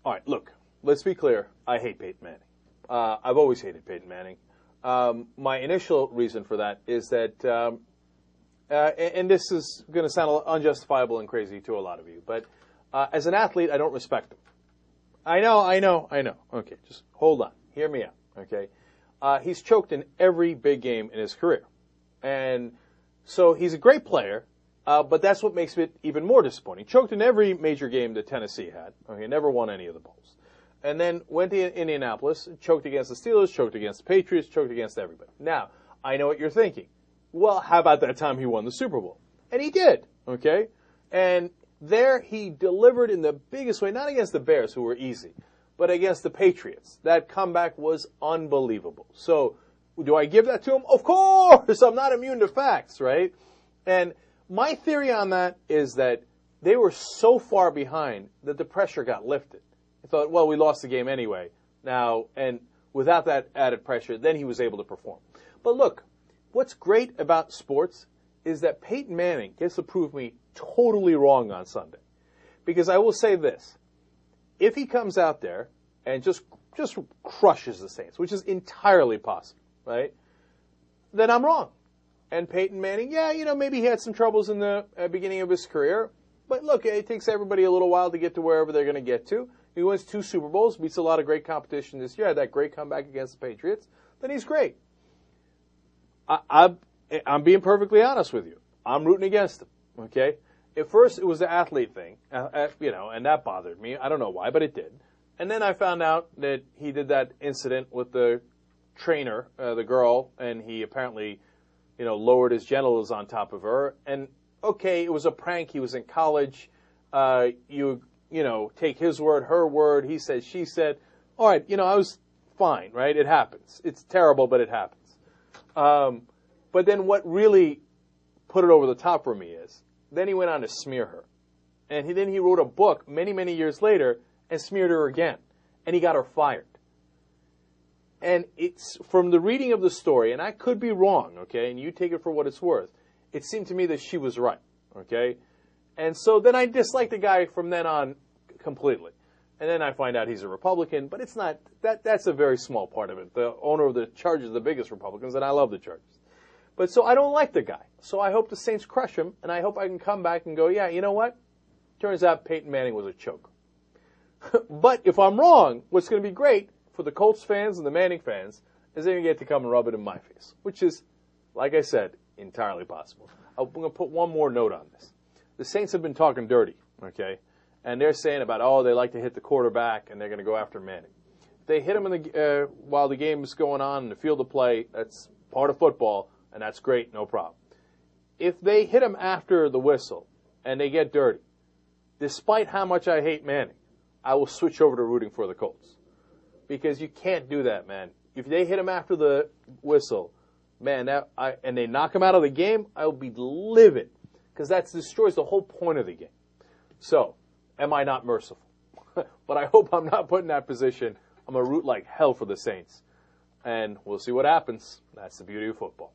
All right, look, let's be clear. I hate Peyton Manning. I've always hated Peyton Manning. My initial reason for that is that, and this is going to sound unjustifiable and crazy to a lot of you, but as an athlete, I don't respect him. I know. Okay, just hold on. Hear me out, okay? He's choked in every big game in his career. And so he's a great player, but that's what makes it even more disappointing. Choked in every major game that Tennessee had. Okay, never won any of the bowls. And then went to Indianapolis, choked against the Steelers, choked against the Patriots, choked against everybody. Now, I know what you're thinking. Well, how about that time he won the Super Bowl? And he did, okay? And there he delivered in the biggest way, not against the Bears, who were easy, but against the Patriots. That comeback was unbelievable. So, do I give that to him? Of course! I'm not immune to facts, right? And my theory on that is that they were so far behind that the pressure got lifted. I thought, well, we lost the game anyway. Now, and without that added pressure, then he was able to perform. But look, what's great about sports is that Peyton Manning gets to prove me totally wrong on Sunday. Because I will say this. If he comes out there and just crushes the Saints, which is entirely possible, right, then I'm wrong. And Peyton Manning, maybe he had some troubles in the beginning of his career. But look, it takes everybody a little while to get to wherever they're going to get to. He wins 2 Super Bowls, beats a lot of great competition this year, had that great comeback against the Patriots. Then he's great. I'm being perfectly honest with you. I'm rooting against him, okay? At first, it was the athlete thing, and that bothered me. I don't know why, but it did. And then I found out that he did that incident with the trainer, the girl, and he apparently, lowered his genitals on top of her. And, okay, it was a prank. He was in college. Take his word, her word, he said, she said. All right, I was fine, right? It happens. It's terrible, but it happens. But then what really put it over the top for me is, then he went on to smear her. And then he wrote a book many, many years later and smeared her again. And he got her fired. And it's from the reading of the story, and I could be wrong, okay, and you take it for what it's worth, it seemed to me that she was right, okay? And so then I disliked the guy from then on completely. And then I find out he's a Republican, but it's not, that's a very small part of it. The owner of the Chargers are the biggest Republicans, and I love the Chargers. But so I don't like the guy. So I hope the Saints crush him, and I hope I can come back and go, yeah, you know what? Turns out Peyton Manning was a choke. But if I'm wrong, what's going to be great for the Colts fans and the Manning fans is they're going to get to come and rub it in my face, which is, like I said, entirely possible. I'm going to put one more note on this. The Saints have been talking dirty, okay? And they're saying about, they like to hit the quarterback, and they're going to go after Manning. If they hit him while the game is going on in the field of play, that's part of football, and that's great, no problem. If they hit him after the whistle and they get dirty, despite how much I hate Manning, I will switch over to rooting for the Colts. Because you can't do that, man. If they hit him after the whistle, man, and they knock him out of the game, I will be livid. Because that destroys the whole point of the game. So, am I not merciful? But I hope I'm not put in that position. I'm going to root like hell for the Saints. And we'll see what happens. That's the beauty of football.